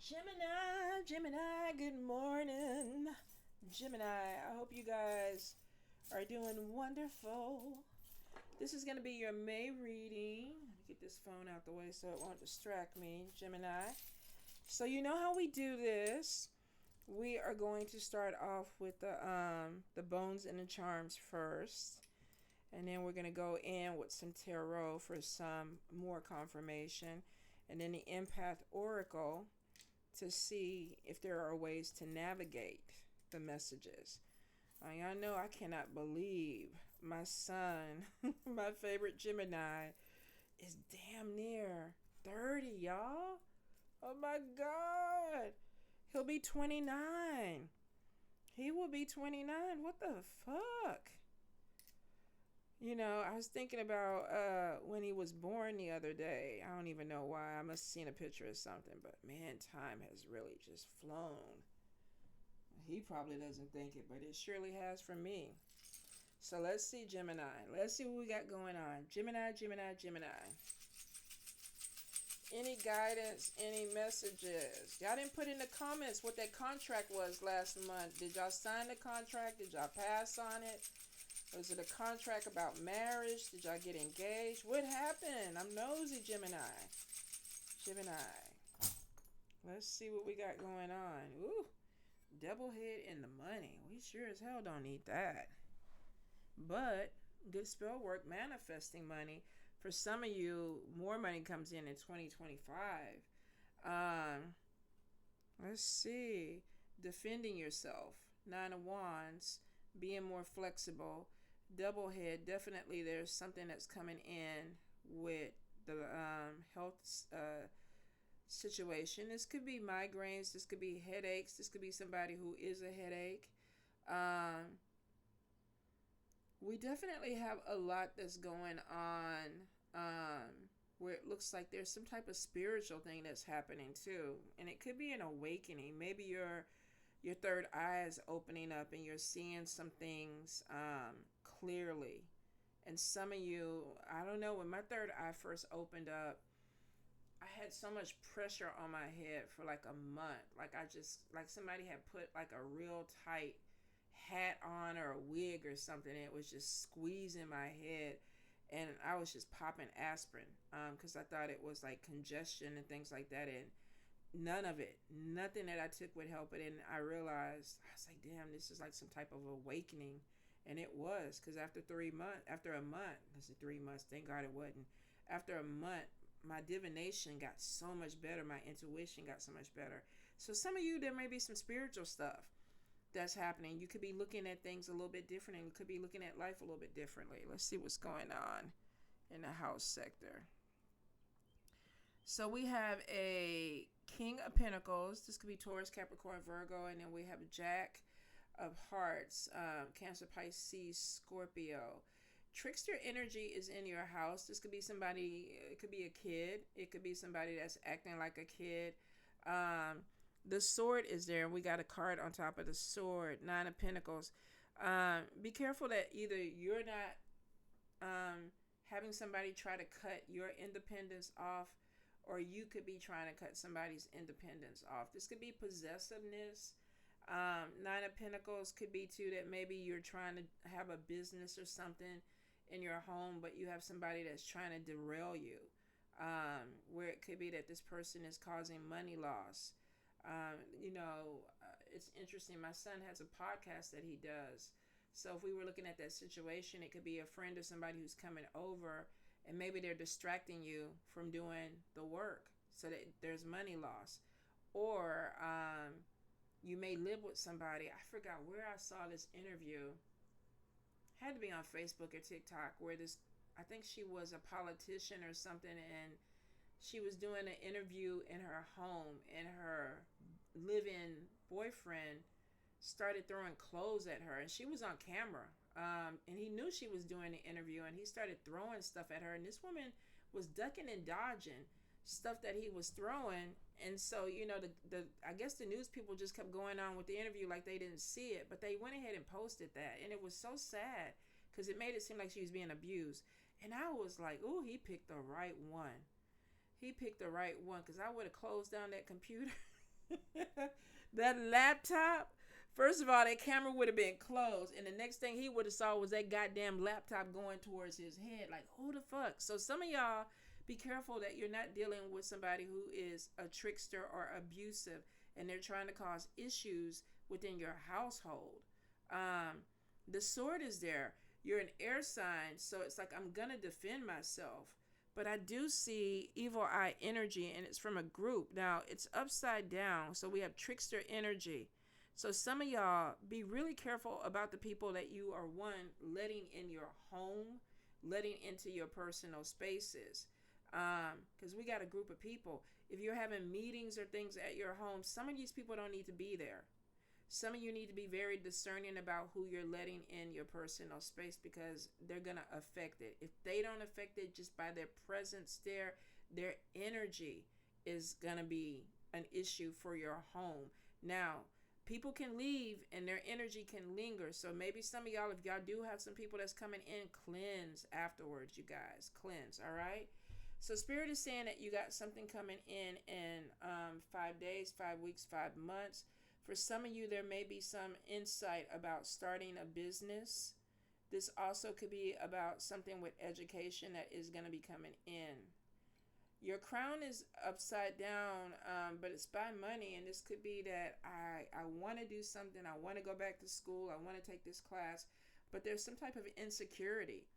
Gemini, good morning. Gemini, I hope you guys are doing wonderful. This is going to be your May reading. Let me get this phone out the way so it won't distract me, Gemini. So you know how we do this. We are going to start off with the bones and the charms first. And then we're going to go in with some tarot for some more confirmation. And then the empath oracle to see if there are ways to navigate the messages. I know I cannot believe my son, my favorite Gemini, is damn near 30, y'all. Oh my God. He'll be 29. He will be 29. What the fuck? You know, I was thinking about when he was born the other day. I don't even know why. I must have seen a picture or something. But man, time has really just flown. He probably doesn't think it, but it surely has for me. So let's see, Gemini. Let's see what we got going on. Gemini. Any guidance, any messages? Y'all didn't put in the comments what that contract was last month. Did y'all sign the contract? Did y'all pass on it? Was it a contract about marriage? Did y'all get engaged? What happened? I'm nosy, Gemini. Let's see what we got going on. Ooh, double hit in the money. We sure as hell don't need that. But good spell work, manifesting money. For some of you, more money comes in 2025. Let's see. Defending yourself. 9 of Wands. Being more flexible. Double head, definitely there's something that's coming in with the health situation. This could be migraines, this could be headaches, this could be somebody who is a headache. We definitely have a lot that's going on where it looks like there's some type of spiritual thing that's happening too. And it could be an awakening. Maybe your third eye is opening up and you're seeing some things clearly. And some of you, I don't know, when my third eye first opened up, I had so much pressure on my head for like a month. Like like somebody had put like a real tight hat on or a wig or something. And it was just squeezing my head. And I was just popping aspirin because I thought it was like congestion and things like that. And none of it, nothing that I took would help it. And I realized, I was like, damn, this is like some type of awakening. And it was, because after a month, this is 3 months, thank God it wasn't. After a month, my divination got so much better. My intuition got so much better. So some of you, there may be some spiritual stuff that's happening. You could be looking at things a little bit different, and you could be looking at life a little bit differently. Let's see what's going on in the house sector. So we have a King of Pentacles. This could be Taurus, Capricorn, Virgo. And then we have a Jack of Hearts, Cancer, Pisces, Scorpio. Trickster energy is in your house. This could be somebody, it could be a kid. It could be somebody that's acting like a kid. The sword is there. And we got a card on top of the sword, 9 of Pentacles. Be careful that either you're not having somebody try to cut your independence off, or you could be trying to cut somebody's independence off. This could be possessiveness. 9 of Pentacles could be too that maybe you're trying to have a business or something in your home, but you have somebody that's trying to derail you. Where it could be that this person is causing money loss. It's interesting. My son has a podcast that he does. So if we were looking at that situation, it could be a friend or somebody who's coming over, and maybe they're distracting you from doing the work so that there's money loss. Or you may live with somebody. I forgot where I saw this interview. Had to be on Facebook or TikTok, where I think she was a politician or something, and she was doing an interview in her home, and her live-in boyfriend started throwing clothes at her, and she was on camera. And he knew she was doing the interview, and he started throwing stuff at her, and this woman was ducking and dodging stuff that he was throwing. And so, I guess the news people just kept going on with the interview like they didn't see it, but they went ahead and posted that, and it was so sad because it made it seem like she was being abused. And I was like, ooh, he picked the right one. He picked the right one, because I would have closed down that computer. That laptop, first of all, that camera would have been closed, and the next thing he would have saw was that goddamn laptop going towards his head. Like, who the fuck? So some of y'all be careful that you're not dealing with somebody who is a trickster or abusive, and they're trying to cause issues within your household. Um, the sword is there. You're an air sign, so it's like I'm gonna defend myself. But I do see evil eye energy, and it's from a group. Now it's upside down, so we have trickster energy. So some of y'all be really careful about the people that you are one letting in your home, letting into your personal spaces. Because we got a group of people. If you're having meetings or things at your home, some of these people don't need to be there. Some of you need to be very discerning about who you're letting in your personal space, because they're going to affect it. If they don't affect it just by their presence there, their energy is going to be an issue for your home. Now, people can leave and their energy can linger. So maybe some of y'all, if y'all do have some people that's coming in, cleanse afterwards, you guys. Cleanse, all right? So Spirit is saying that you got something coming in 5 days, 5 weeks, 5 months. For some of you, there may be some insight about starting a business. This also could be about something with education that is going to be coming in. Your crown is upside down, but it's by money. And this could be that I want to do something. I want to go back to school. I want to take this class. But there's some type of insecurity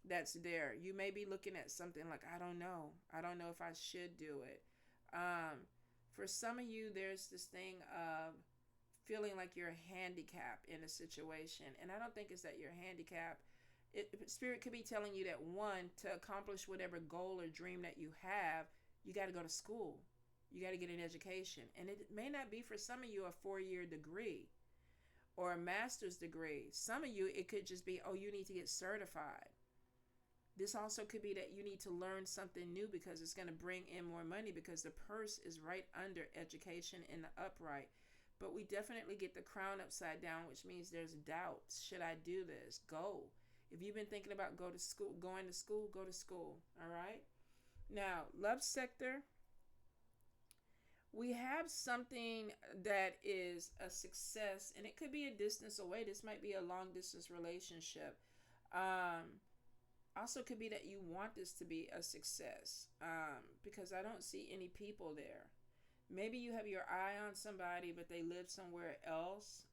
that's there. You may be looking at something like, I don't know. I don't know if I should do it. For some of you, there's this thing of feeling like you're handicapped in a situation. And I don't think it's that you're handicapped. Spirit could be telling you that, one, to accomplish whatever goal or dream that you have, you got to go to school. You got to get an education. And it may not be for some of you a 4-year degree or a master's degree. Some of you, it could just be, oh, you need to get certified. This also could be that you need to learn something new because it's going to bring in more money, because the purse is right under education in the upright. But we definitely get the crown upside down, which means there's doubts. Should I do this? Go. If you've been thinking about going to school, go to school. All right? Now, love sector. We have something that is a success, and it could be a distance away. This might be a long distance relationship. Also could be that you want this to be a success, because I don't see any people there. Maybe you have your eye on somebody, but they live somewhere else.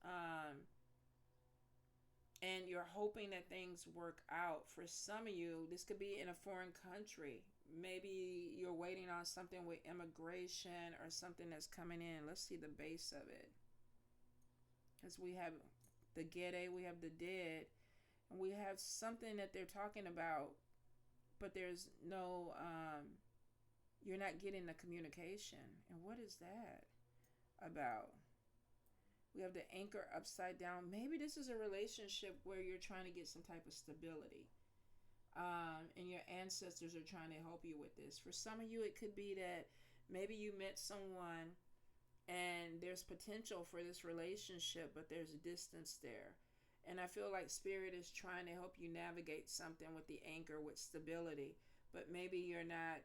And you're hoping that things work out. For some of you, this could be in a foreign country. Maybe you're waiting on something with immigration or something that's coming in. Let's see the base of it. Because we have the Gede, we have the dead, and we have something that they're talking about, but there's no... you're not getting the communication. And what is that about? We have the anchor upside down. Maybe this is a relationship where you're trying to get some type of stability. And your ancestors are trying to help you with this. For some of you, it could be that maybe you met someone and there's potential for this relationship, but there's distance there. And I feel like Spirit is trying to help you navigate something with the anchor, with stability. But maybe you're not,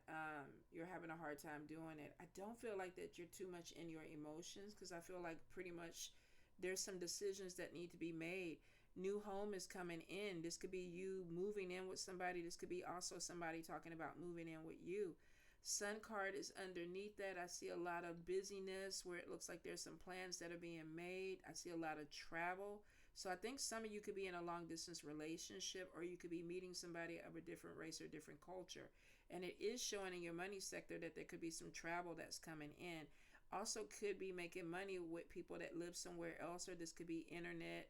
you're having a hard time doing it. I don't feel like that you're too much in your emotions, because I feel like pretty much there's some decisions that need to be made. New home is coming in. This could be you moving in with somebody. This could be also somebody talking about moving in with you. Sun card is underneath that. I see a lot of busyness where it looks like there's some plans that are being made. I see a lot of travel. So I think some of you could be in a long distance relationship, or you could be meeting somebody of a different race or different culture. And it is showing in your money sector that there could be some travel that's coming in. Also could be making money with people that live somewhere else, or this could be internet,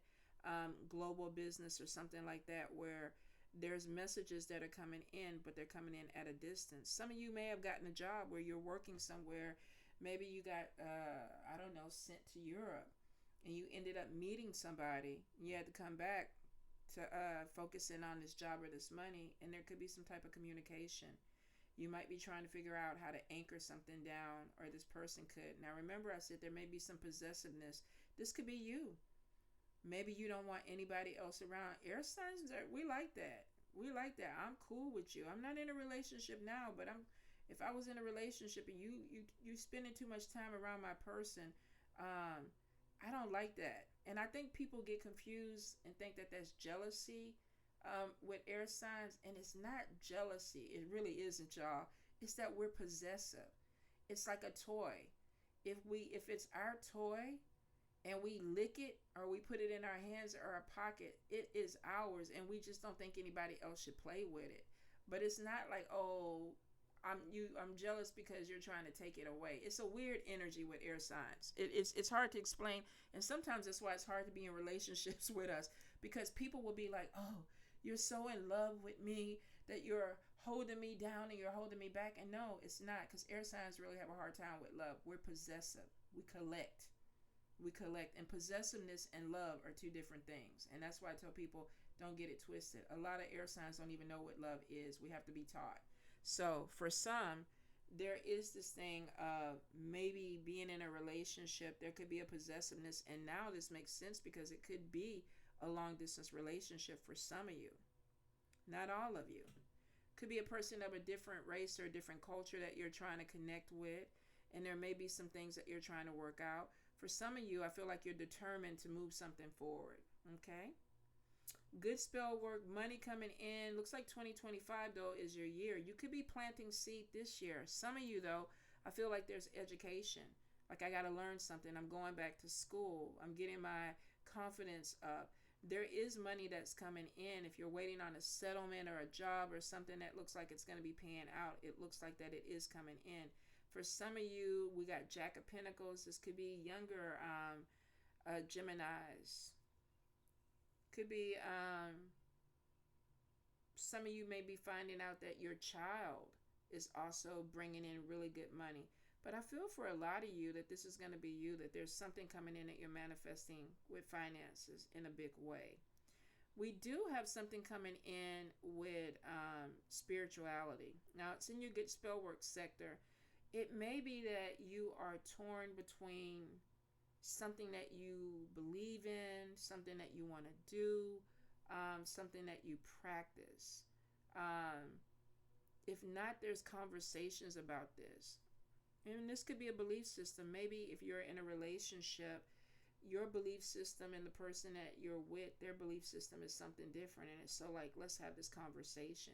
global business or something like that, where there's messages that are coming in, but they're coming in at a distance. Some of you may have gotten a job where you're working somewhere. Maybe you got, I don't know, sent to Europe. And you ended up meeting somebody, and you had to come back to focus in on this job or this money, and there could be some type of communication. You might be trying to figure out how to anchor something down, or this person could. Now remember, I said there may be some possessiveness. This could be you. Maybe you don't want anybody else around. Air signs, we like that. We like that. I'm cool with you. I'm not in a relationship now, but I'm If I was in a relationship and you spending too much time around my person, I don't like that. And I think people get confused and think that that's jealousy with air signs, and it's not jealousy. It really isn't, y'all. It's that we're possessive. It's like a toy. If it's our toy and we lick it or we put it in our hands or our pocket, it is ours, and we just don't think anybody else should play with it. But it's not like, oh, I'm jealous because you're trying to take it away. It's a weird energy with air signs. It's hard to explain, and sometimes that's why it's hard to be in relationships with us, because people will be like, oh, you're so in love with me that you're holding me down and you're holding me back. And no, it's not, because air signs really have a hard time with love. We're possessive. We collect. And possessiveness and love are two different things. And that's why I tell people, don't get it twisted. A lot of air signs don't even know what love is. We have to be taught. So for some, there is this thing of maybe being in a relationship. There could be a possessiveness. And now this makes sense, because it could be a long distance relationship for some of you. Not all of you. Could be a person of a different race or a different culture that you're trying to connect with. And there may be some things that you're trying to work out. For some of you, I feel like you're determined to move something forward. Okay? Good spell work, money coming in. Looks like 2025, though, is your year. You could be planting seed this year. Some of you, though, I feel like there's education. Like, I got to learn something. I'm going back to school. I'm getting my confidence up. There is money that's coming in. If you're waiting on a settlement or a job or something that looks like it's going to be paying out, it looks like that it is coming in. For some of you, we got Jack of Pentacles. This could be younger Geminis. Could be some of you may be finding out that your child is also bringing in really good money. But I feel for a lot of you that this is going to be you, that there's something coming in that you're manifesting with finances in a big way. We do have something coming in with spirituality. Now, it's in your good spell work sector. It may be that you are torn between something that you believe in, something that you want to do, something that you practice. If not, there's conversations about this. And this could be a belief system. Maybe if you're in a relationship, your belief system and the person that you're with, their belief system is something different. And it's so like, let's have this conversation.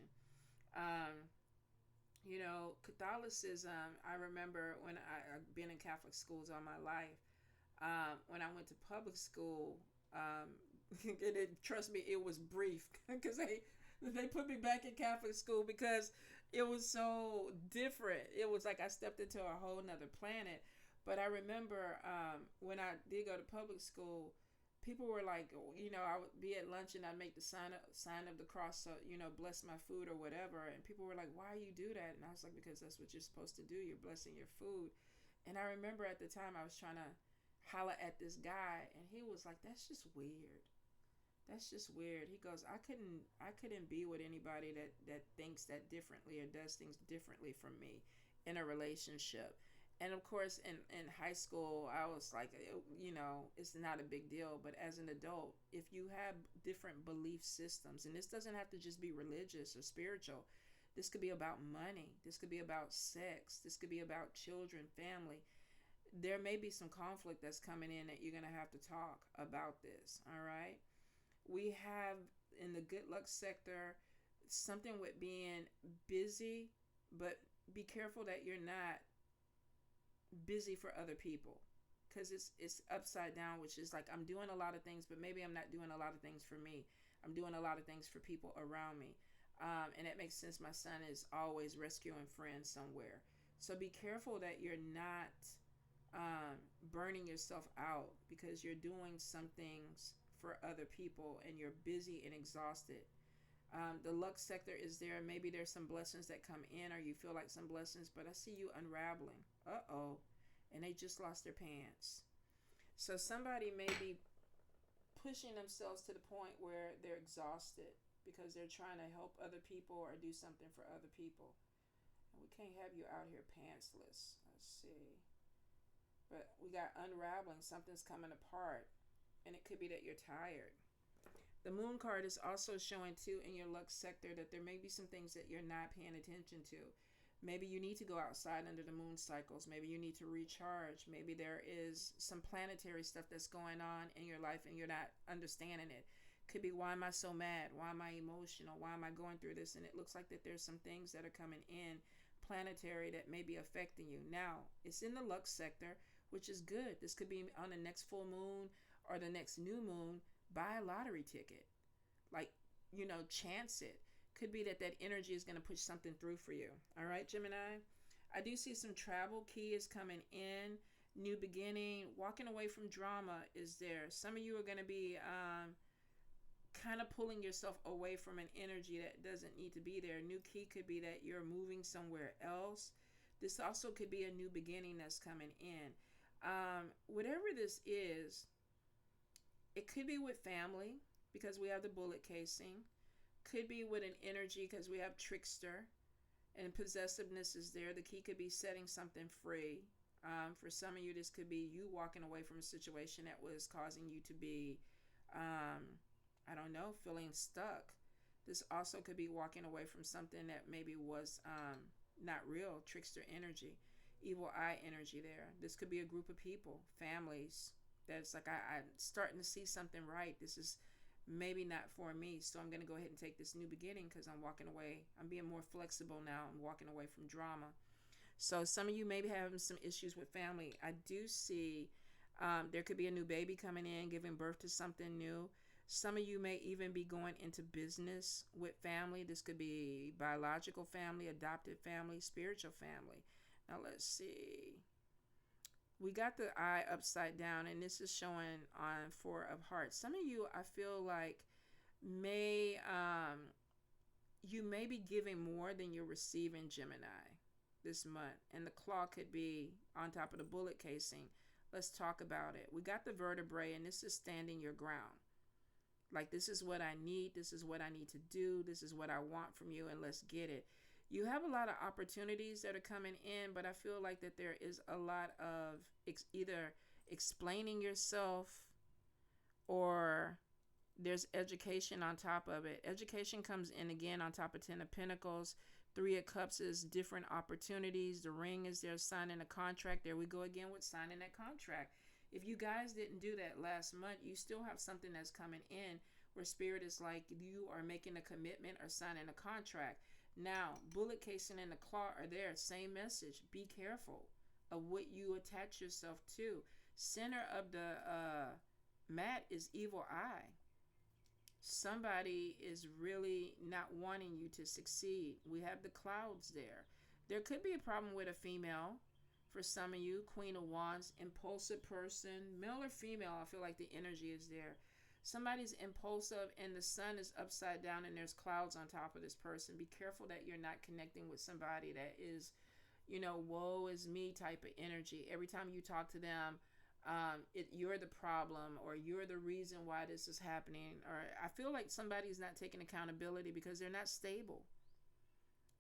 Catholicism, I remember when I've been in Catholic schools all my life. When I went to public school, trust me, it was brief, because they put me back in Catholic school because it was so different. It was like I stepped into a whole nother planet. But I remember when I did go to public school, people were like, I would be at lunch and I'd make the sign of the cross, so, bless my food or whatever. And people were like, why you do that? And I was like, because that's what you're supposed to do. You're blessing your food. And I remember at the time I was trying to holler at this guy, and he was like, that's just weird. He goes, I couldn't be with anybody that thinks that differently or does things differently from me in a relationship. And of course, in high school, I was like, it's not a big deal. But as an adult, if you have different belief systems, and this doesn't have to just be religious or spiritual, this could be about money, this could be about sex, this could be about children, family. There may be some conflict that's coming in that you're going to have to talk about this. All right. We have in the good luck sector something with being busy, but be careful that you're not busy for other people, because it's upside down, which is like, I'm doing a lot of things, but maybe I'm not doing a lot of things for me. I'm doing a lot of things for people around me. And it makes sense. My son is always rescuing friends somewhere. So be careful that you're not burning yourself out because you're doing some things for other people and you're busy and exhausted. The luck sector is there. Maybe there's some blessings that come in, or you feel like some blessings, but I see you unraveling. And they just lost their pants. So somebody may be pushing themselves to the point where they're exhausted because they're trying to help other people or do something for other people. And we can't have you out here pantsless. Let's see. But we got unraveling. Something's coming apart. And it could be that you're tired. The moon card is also showing too in your luck sector that there may be some things that you're not paying attention to. Maybe you need to go outside under the moon cycles. Maybe you need to recharge. Maybe there is some planetary stuff that's going on in your life and you're not understanding it. Could be, why am I so mad? Why am I emotional? Why am I going through this? And it looks like that there's some things that are coming in planetary that may be affecting you. Now, it's in the Lux sector, which is good. This could be on the next full moon or the next new moon. Buy a lottery ticket. Like, chance it. Could be that energy is going to push something through for you. All right, Gemini. I do see some travel key is coming in. New beginning. Walking away from drama is there. Some of you are going to be kind of pulling yourself away from an energy that doesn't need to be there. New key could be that you're moving somewhere else. This also could be a new beginning that's coming in. Whatever this is, it could be with family because we have the bullet casing. Could be with an energy because we have trickster, and possessiveness is there. The key could be setting something free. For some of you, this could be you walking away from a situation that was causing you to be, feeling stuck. This also could be walking away from something that maybe was not real. Trickster energy, evil eye energy there. This could be a group of people, families. That's like, I'm starting to see something right. This is maybe not for me, so I'm going to go ahead and take this new beginning because I'm walking away. I'm being more flexible now. I'm walking away from drama. So some of you may be having some issues with family. I do see there could be a new baby coming in, giving birth to something new. Some of you may even be going into business with family. This could be biological family, adopted family, spiritual family. Now let's see. We got the eye upside down, and this is showing on Four of Hearts. Some of you, I feel like, you may be giving more than you're receiving, Gemini, this month. And the claw could be on top of the bullet casing. Let's talk about it. We got the vertebrae, and this is standing your ground. Like, this is what I need. This is what I need to do. This is what I want from you, and let's get it. You have a lot of opportunities that are coming in, but I feel like that there is a lot of either explaining yourself, or there's education on top of it. Education comes in again on top of 10 of Pentacles. 3 of Cups is different opportunities. The Ring is there, signing a contract. There we go again with signing that contract. If you guys didn't do that last month, you still have something that's coming in where Spirit is like, you are making a commitment or signing a contract. Now, bullet casing and the claw are there. Same message. Be careful of what you attach yourself to. Center of the mat is evil eye. Somebody is really not wanting you to succeed. We have the clouds there. There could be a problem with a female. For some of you, Queen of Wands, impulsive person, male or female, I feel like the energy is there. Somebody's impulsive and the sun is upside down and there's clouds on top of this person. Be careful that you're not connecting with somebody that is, woe is me type of energy. Every time you talk to them, you're the problem, or you're the reason why this is happening. Or I feel like somebody's not taking accountability because they're not stable.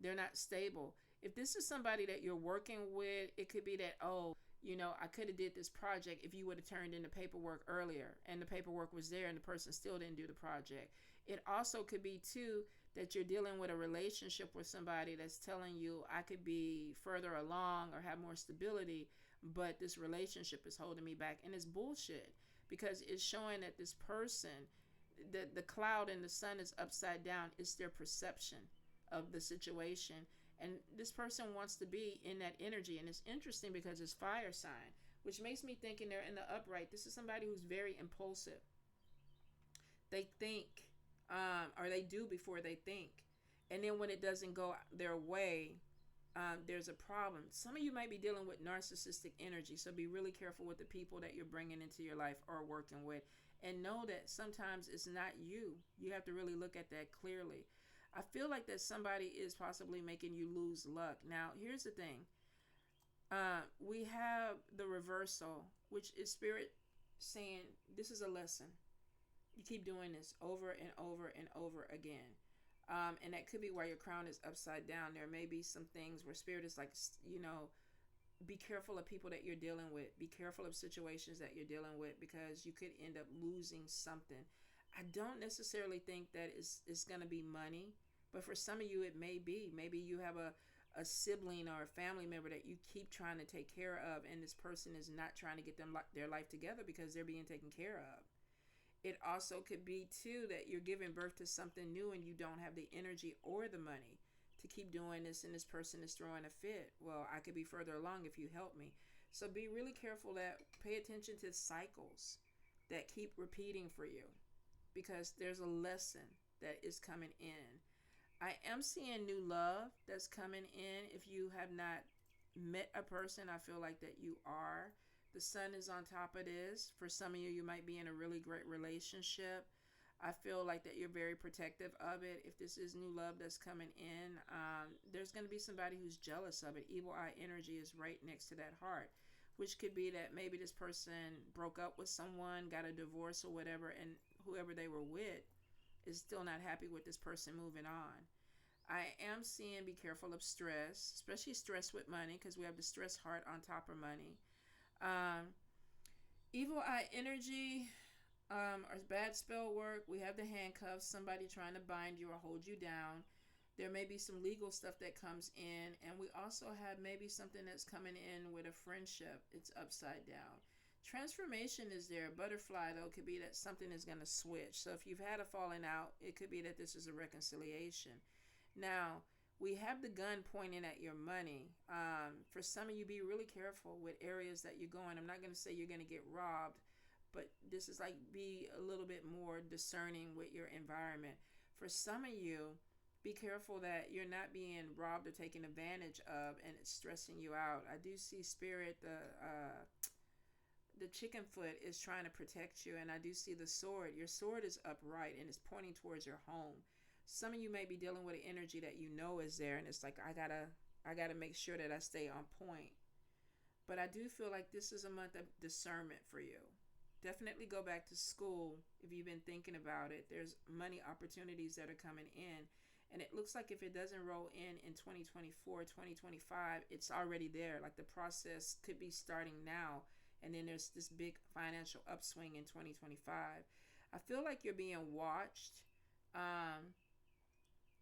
They're not stable. If this is somebody that you're working with, it could be that, I could have did this project if you would have turned in the paperwork earlier, and the paperwork was there and the person still didn't do the project. It also could be too that you're dealing with a relationship with somebody that's telling you, I could be further along or have more stability, but this relationship is holding me back. And it's bullshit, because it's showing that this person, the cloud and the sun is upside down. It's their perception of the situation. And this person wants to be in that energy. And it's interesting because it's fire sign, which makes me thinking they're in the upright. This is somebody who's very impulsive. They think, or they do before they think. And then when it doesn't go their way, there's a problem. Some of you might be dealing with narcissistic energy. So be really careful with the people that you're bringing into your life or working with. And know that sometimes it's not you. You have to really look at that clearly. I feel like that somebody is possibly making you lose luck. Now, here's the thing. We have the reversal, which is Spirit saying, this is a lesson. You keep doing this over and over and over again. And that could be why your crown is upside down. There may be some things where Spirit is like, be careful of people that you're dealing with. Be careful of situations that you're dealing with, because you could end up losing something. I don't necessarily think that it's going to be money. But for some of you, it may be. Maybe you have a sibling or a family member that you keep trying to take care of, and this person is not trying to get their life together because they're being taken care of. It also could be too that you're giving birth to something new and you don't have the energy or the money to keep doing this, and this person is throwing a fit. Well, I could be further along if you help me. So be really careful, that pay attention to cycles that keep repeating for you, because there's a lesson that is coming in. I am seeing new love that's coming in. If you have not met a person, I feel like that you are. The sun is on top of this. For some of you, you might be in a really great relationship. I feel like that you're very protective of it. If this is new love that's coming in, there's going to be somebody who's jealous of it. Evil eye energy is right next to that heart, which could be that maybe this person broke up with someone, got a divorce or whatever, and whoever they were with is still not happy with this person moving on. I am seeing be careful of stress, especially stress with money, because we have the stress heart on top of money. Evil eye energy, or bad spell work. We have the handcuffs, somebody trying to bind you or hold you down. There may be some legal stuff that comes in, and we also have maybe something that's coming in with a friendship. It's upside down. Transformation is there. Butterfly, though, could be that something is going to switch. So if you've had a falling out, it could be that this is a reconciliation. Now, we have the gun pointing at your money. For some of you, be really careful with areas that you're going. I'm not going to say you're going to get robbed, but this is like, be a little bit more discerning with your environment. For some of you, be careful that you're not being robbed or taken advantage of and it's stressing you out. I do see spirit, the chicken foot is trying to protect you, and I do see the sword. Your sword is upright and it's pointing towards your home. Some of you may be dealing with an energy that you know is there, and it's like, I gotta make sure that I stay on point. But I do feel like this is a month of discernment for you. Definitely go back to school if you've been thinking about it. There's money opportunities that are coming in, and it looks like if it doesn't roll in 2024, 2025, it's already there. Like the process could be starting now, and then there's this big financial upswing in 2025. I feel like you're being watched.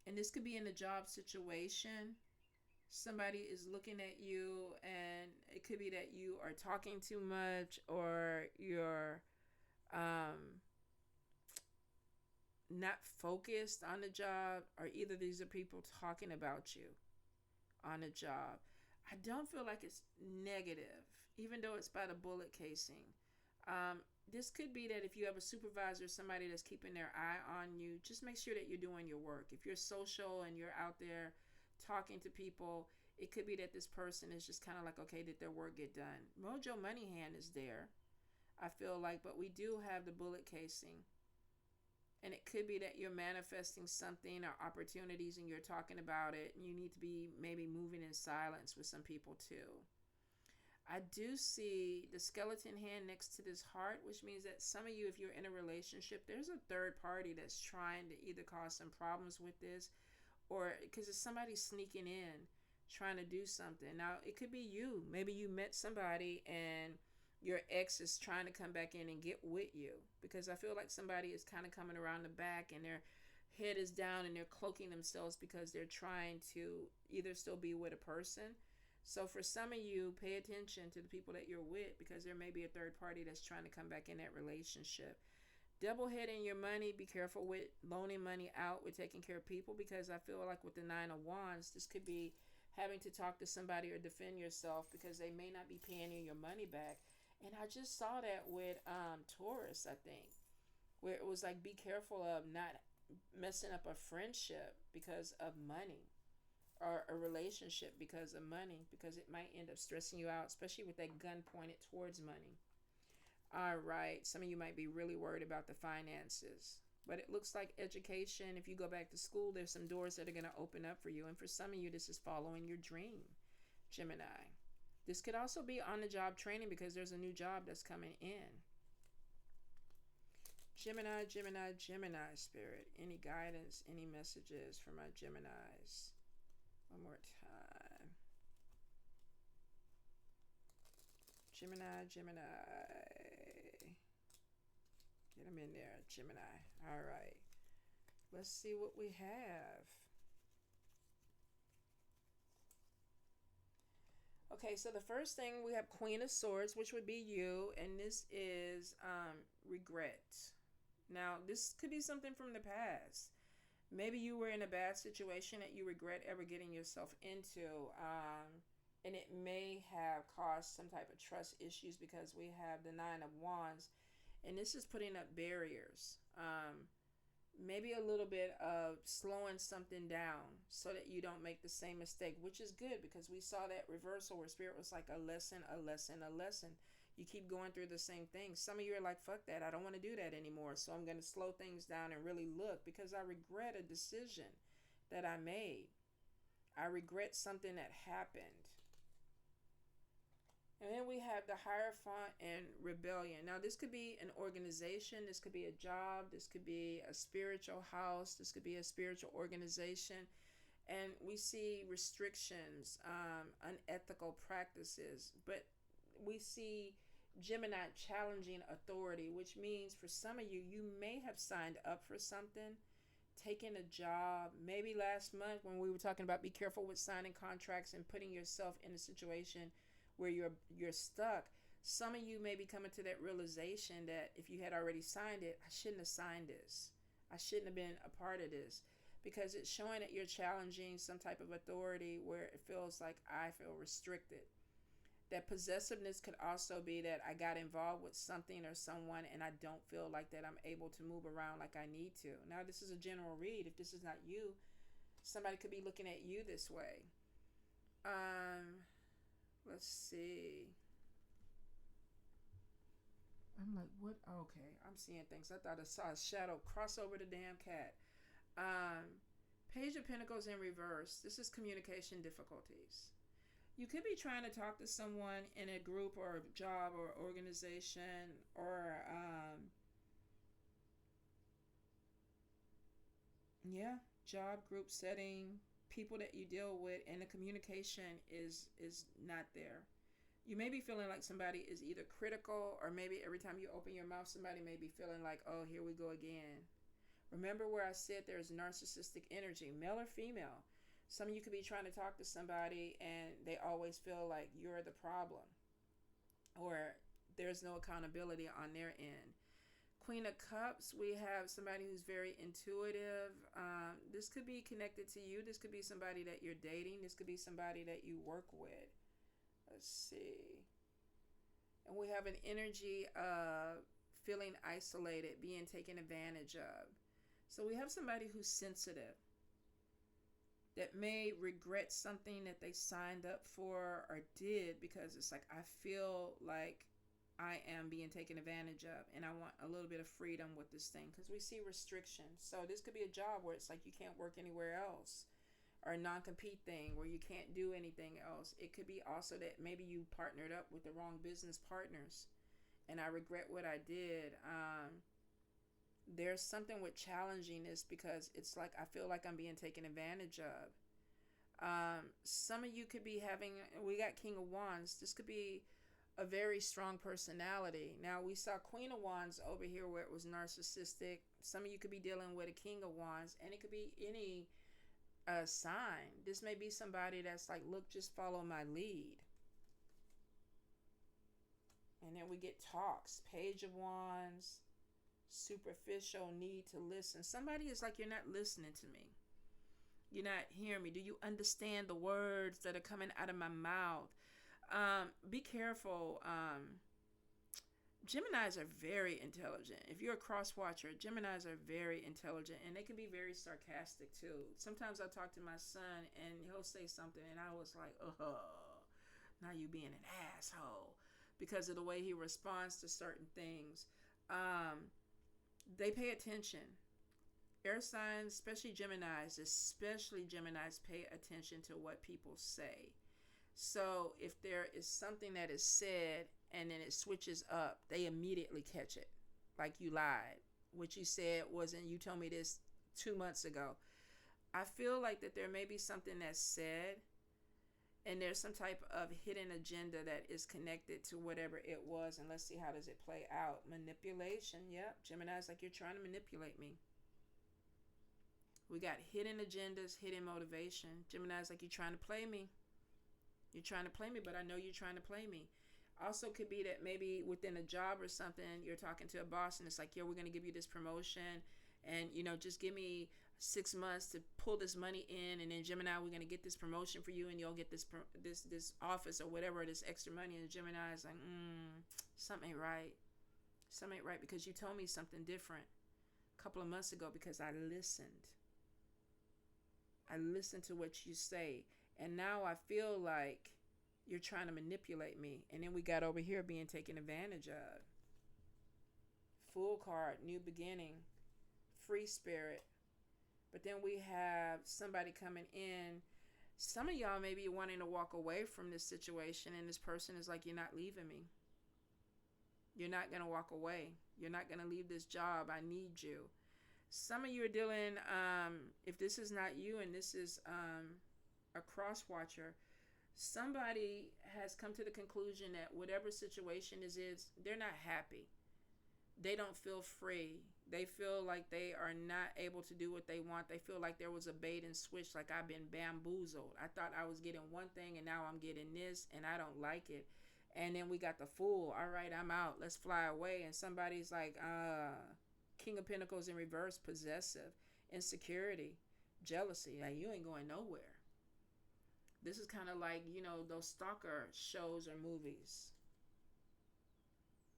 And this could be in a job situation. Somebody is looking at you, and it could be that you are talking too much, or you're not focused on the job, or either these are people talking about you on a job. I don't feel like it's negative, even though it's by the bullet casing. This could be that if you have a supervisor, somebody that's keeping their eye on you, just make sure that you're doing your work. If you're social and you're out there talking to people, it could be that this person is just kind of like, okay, did their work get done? Mojo Money Hand is there, I feel like, but we do have the bullet casing. And it could be that you're manifesting something or opportunities and you're talking about it, and you need to be maybe moving in silence with some people too. I do see the skeleton hand next to this heart, which means that some of you, if you're in a relationship, there's a third party that's trying to either cause some problems with this, or because it's somebody sneaking in, trying to do something. Now, it could be you. Maybe you met somebody and your ex is trying to come back in and get with you, because I feel like somebody is kind of coming around the back and their head is down and they're cloaking themselves because they're trying to either still be with a person. So for some of you, pay attention to the people that you're with, because there may be a third party that's trying to come back in that relationship. Double heading your money. Be careful with loaning money out, with taking care of people, because I feel like with the 9 of Wands, this could be having to talk to somebody or defend yourself because they may not be paying you your money back. And I just saw that with Taurus, I think, where it was like, be careful of not messing up a friendship because of money, or a relationship because of money, because it might end up stressing you out, especially with that gun pointed towards money. All right, some of you might be really worried about the finances, but it looks like education. If you go back to school, there's some doors that are going to open up for you, and for some of you, this is following your dream, Gemini. This could also be on the job training, because there's a new job that's coming in. Gemini, Gemini, Gemini spirit. Any guidance, any messages for my Geminis? One more time. Gemini, Gemini. Get them in there, Gemini. All right. Let's see what we have. Okay, so the first thing we have Queen of Swords, which would be you, and this is regret. Now, this could be something from the past. Maybe you were in a bad situation that you regret ever getting yourself into, and it may have caused some type of trust issues because we have the Nine of Wands, and this is putting up barriers. Maybe a little bit of slowing something down so that you don't make the same mistake, which is good because we saw that reversal where spirit was like a lesson, a lesson, a lesson. You keep going through the same thing. Some of you are like, fuck that, I don't want to do that anymore, so I'm going to slow things down and really look because I regret a decision that I made. I regret something that happened. And then we have the Hierophant and Rebellion. Now, this could be an organization. This could be a job. This could be a spiritual house. This could be a spiritual organization. And we see restrictions, unethical practices. But we see Gemini challenging authority, which means for some of you, you may have signed up for something, taken a job. Maybe last month when we were talking about be careful with signing contracts and putting yourself in a situation where you're stuck. Some of you may be coming to that realization that if you had already signed it, I shouldn't have signed this. I shouldn't have been a part of this, because it's showing that you're challenging some type of authority where it feels like I feel restricted. That possessiveness could also be that I got involved with something or someone and I don't feel like that I'm able to move around like I need to. Now, this is a general read. If this is not you, somebody could be looking at you this way. Let's see. I'm like, what? Okay, I'm seeing things. I thought I saw a shadow cross over the damn cat. Page of Pentacles in reverse. This is communication difficulties. You could be trying to talk to someone in a group or a job or organization or job, group setting, people that you deal with, and the communication is not there. You may be feeling like somebody is either critical, or maybe every time you open your mouth, somebody may be feeling like, oh, here we go again. Remember where I said there's narcissistic energy, male or female. Some of you could be trying to talk to somebody and they always feel like you're the problem, or there's no accountability on their end. Queen of Cups, we have somebody who's very intuitive. This could be connected to you. This could be somebody that you're dating. This could be somebody that you work with. Let's see. And we have an energy of feeling isolated, being taken advantage of. So we have somebody who's sensitive, that may regret something that they signed up for or did, because it's like, I feel like I am being taken advantage of and I want a little bit of freedom with this thing, because we see restrictions. So this could be a job where it's like you can't work anywhere else, or a non-compete thing where you can't do anything else. It could be also that maybe you partnered up with the wrong business partners and I regret what I did. There's something with challenging this because it's like I feel like I'm being taken advantage of. Some of you could be having, we got King of Wands. This could be a very strong personality. Now we saw Queen of Wands over here where it was narcissistic. Some of you could be dealing with a King of Wands, and it could be any sign. This may be somebody that's like, look, just follow my lead. And then we get talks, Page of Wands, superficial need to listen. Somebody is like, you're not listening to me. You're not hearing me. Do you understand the words that are coming out of my mouth? Be careful. Geminis are very intelligent. If you're a cross watcher, Geminis are very intelligent, and they can be very sarcastic too. Sometimes I talk to my son and he'll say something and I was like, now you being an asshole, because of the way he responds to certain things. They pay attention. Air signs, especially Geminis, pay attention to what people say. So if there is something that is said and then it switches up, they immediately catch it. Like, you lied. What you said wasn't, you told me this 2 months ago. I feel like that there may be something that's said and there's some type of hidden agenda that is connected to whatever it was. And let's see, how does it play out? Manipulation. Yep. Gemini's like, you're trying to manipulate me. We got hidden agendas, hidden motivation. Gemini's like, you're trying to play me. You're trying to play me, but I know you're trying to play me. Also could be that maybe within a job or something, you're talking to a boss and it's like, yo, we're going to give you this promotion, and just give me 6 months to pull this money in, and then Gemini, we're going to get this promotion for you, and you'll get this office or whatever, this extra money. And Gemini is like, something ain't right. Something ain't right, because you told me something different a couple of months ago, because I listened to what you say, and now I feel like you're trying to manipulate me. And then we got over here being taken advantage of. Fool card, new beginning, free spirit. But then we have somebody coming in. Some of y'all may be wanting to walk away from this situation, and this person is like, you're not leaving me. You're not going to walk away. You're not going to leave this job. I need you. Some of you are dealing, if this is not you and this is a cross watcher, somebody has come to the conclusion that whatever situation is, they're not happy. They don't feel free. They feel like they are not able to do what they want. They feel like there was a bait and switch, like I've been bamboozled. I thought I was getting one thing and now I'm getting this, and I don't like it. And then we got the Fool. All right, I'm out. Let's fly away. And somebody's like, King of Pentacles in reverse, possessive, insecurity, jealousy. Like, you ain't going nowhere. This is kind of like, those stalker shows or movies.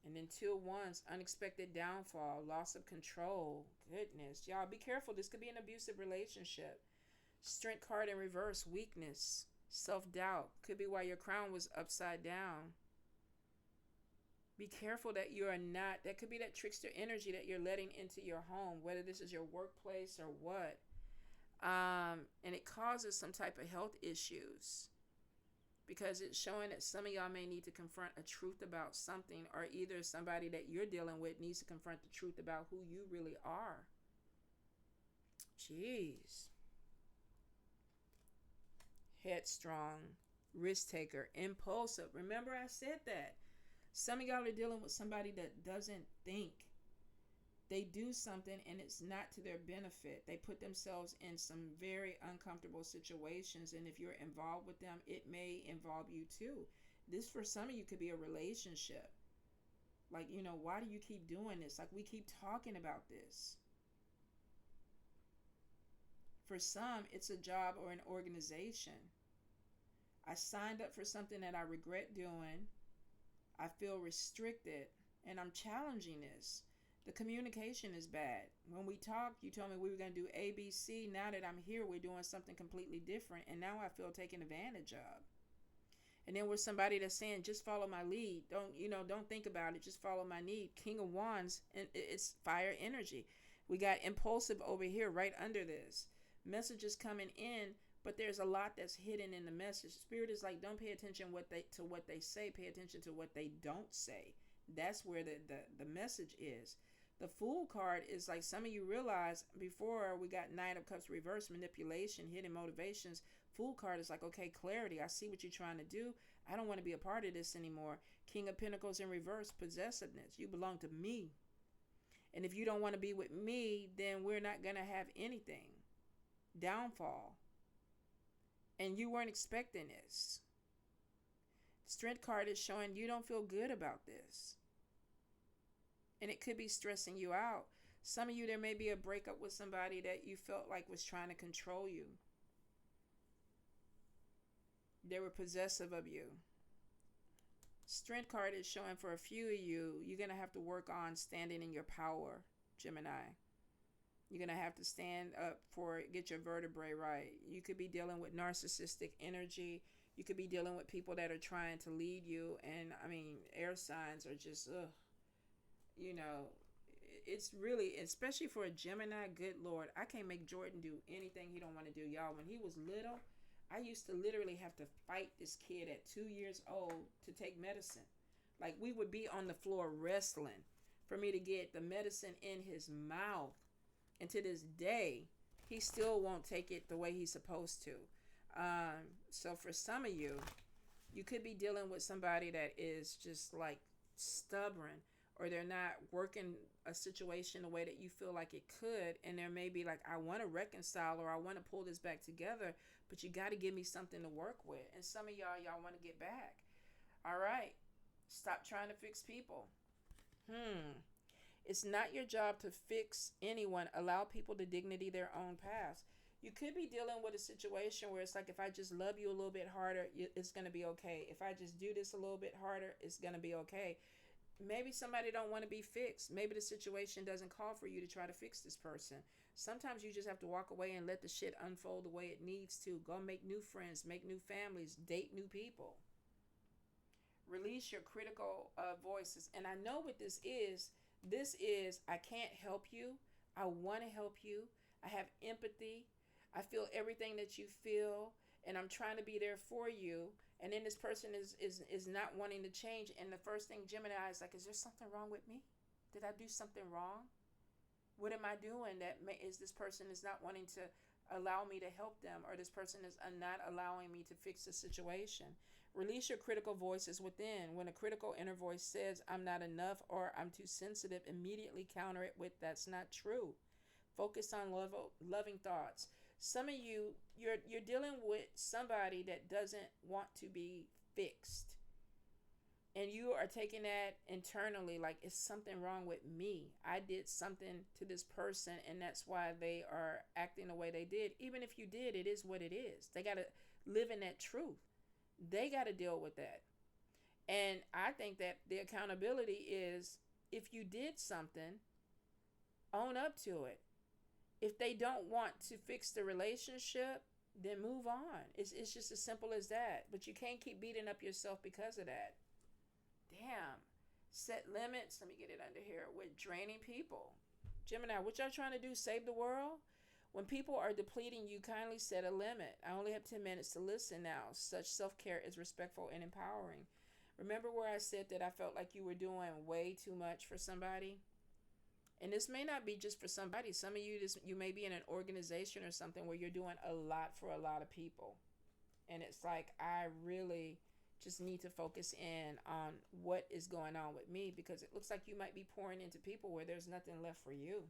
And then 2 of Wands, unexpected downfall, loss of control. Goodness, y'all, be careful. This could be an abusive relationship. Strength card in reverse, weakness, self-doubt. Could be why your crown was upside down. Be careful that you are not, that could be that trickster energy that you're letting into your home, whether this is your workplace or what. And it causes some type of health issues, because it's showing that some of y'all may need to confront a truth about something, or either somebody that you're dealing with needs to confront the truth about who you really are. Jeez. Headstrong, risk taker, impulsive. Remember I said that. Some of y'all are dealing with somebody that doesn't think. They do something and it's not to their benefit. They put themselves in some very uncomfortable situations, and if you're involved with them, it may involve you too. This, for some of you, could be a relationship. Like, why do you keep doing this? Like, we keep talking about this. For some, it's a job or an organization. I signed up for something that I regret doing. I feel restricted, and I'm challenging this. The communication is bad. When we talked, you told me we were going to do A, B, C. Now that I'm here, we're doing something completely different, and now I feel taken advantage of. And then we're somebody that's saying, just follow my lead. Don't think about it. Just follow my lead. King of Wands, and it's fire energy. We got impulsive over here right under this. Messages coming in, but there's a lot that's hidden in the message. Spirit is like, don't pay attention to what they say. Pay attention to what they don't say. That's where the message is. The Fool card is like, some of you realize, before we got Knight of Cups reverse, manipulation, hidden motivations. Fool card is like, okay, clarity. I see what you're trying to do. I don't want to be a part of this anymore. King of Pentacles in reverse, possessiveness. You belong to me. And if you don't want to be with me, then we're not going to have anything. Downfall. And you weren't expecting this. Strength card is showing you don't feel good about this. And it could be stressing you out. Some of you, there may be a breakup with somebody that you felt like was trying to control you. They were possessive of you. Strength card is showing for a few of you, you're going to have to work on standing in your power, Gemini. You're going to have to stand up get your vertebrae right. You could be dealing with narcissistic energy. You could be dealing with people that are trying to lead you. And, air signs are just, it's really, especially for a Gemini, good Lord, I can't make Jordan do anything he don't want to do. Y'all, when he was little, I used to literally have to fight this kid at 2 years old to take medicine. Like, we would be on the floor wrestling for me to get the medicine in his mouth. And to this day, he still won't take it the way he's supposed to. So for some of you, you could be dealing with somebody that is just like stubborn, or they're not working a situation the way that you feel like it could, and there may be like, I want to reconcile or I want to pull this back together, but you got to give me something to work with. And some of y'all want to get back. All right, stop trying to fix people. It's not your job to fix anyone. Allow people the dignity their own paths. You could be dealing with a situation where it's like, if I just love you a little bit harder, it's going to be okay. If I just do this a little bit harder, it's going to be okay. Maybe somebody don't want to be fixed. Maybe the situation doesn't call for you to try to fix this person. Sometimes you just have to walk away and let the shit unfold the way it needs to. Go make new friends, make new families, date new people. Release your critical voices. And I know what this is. This is, I can't help you. I want to help you. I have empathy. I feel everything that you feel, and I'm trying to be there for you. And then this person is not wanting to change. And the first thing Gemini is like, is there something wrong with me? Did I do something wrong? What am I doing that is this person is not wanting to allow me to help them, or this person is not allowing me to fix the situation? Release your critical voices within. When a critical inner voice says, I'm not enough or I'm too sensitive, immediately counter it with, that's not true. Focus on loving thoughts. Some of you're dealing with somebody that doesn't want to be fixed. And you are taking that internally, like, it's something wrong with me. I did something to this person, and that's why they are acting the way they did. Even if you did, it is what it is. They got to live in that truth. They got to deal with that. And I think that the accountability is, if you did something, own up to it. If they don't want to fix the relationship, then move on. It's just as simple as that. But you can't keep beating up yourself because of that. Damn. Set limits. Let me get it under here. With draining people. Gemini, what y'all trying to do? Save the world? When people are depleting you, kindly set a limit. I only have 10 minutes to listen now. Such self-care is respectful and empowering. Remember where I said that I felt like you were doing way too much for somebody? And this may not be just for somebody. Some of you, you may be in an organization or something where you're doing a lot for a lot of people. And it's like, I really just need to focus in on what is going on with me, because it looks like you might be pouring into people where there's nothing left for you.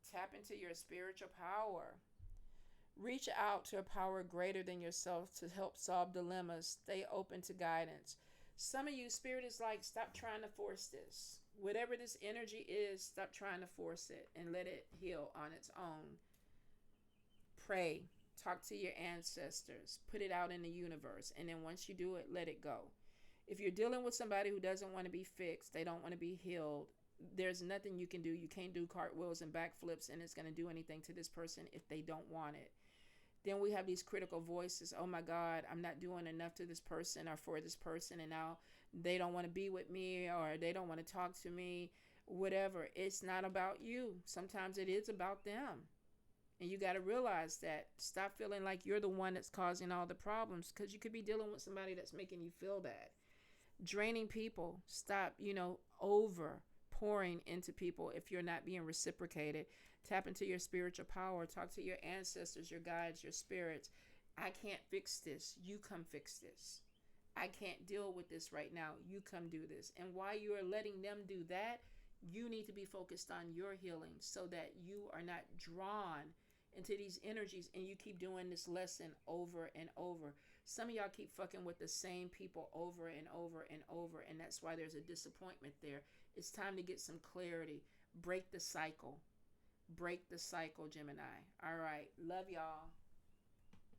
Tap into your spiritual power. Reach out to a power greater than yourself to help solve dilemmas. Stay open to guidance. Some of you, spirit is like, stop trying to force this. Whatever this energy is, stop trying to force it and let it heal on its own. Pray. Talk to your ancestors. Put it out in the universe. And then once you do it, let it go. If you're dealing with somebody who doesn't want to be fixed, they don't want to be healed, there's nothing you can do. You can't do cartwheels and backflips, and it's going to do anything to this person if they don't want it. Then we have these critical voices. Oh my God, I'm not doing enough to this person or for this person, and now they don't want to be with me, or they don't want to talk to me, whatever. It's not about you. Sometimes it is about them. And you got to realize that. Stop feeling like you're the one that's causing all the problems, because you could be dealing with somebody that's making you feel that. Draining people. Stop, over pouring into people if you're not being reciprocated. Tap into your spiritual power. Talk to your ancestors, your guides, your spirits. I can't fix this. You come fix this. I can't deal with this right now. You come do this. And while you are letting them do that, you need to be focused on your healing so that you are not drawn into these energies and you keep doing this lesson over and over. Some of y'all keep fucking with the same people over and over and over, and that's why there's a disappointment there. It's time to get some clarity. Break the cycle. Break the cycle, Gemini. All right. Love y'all.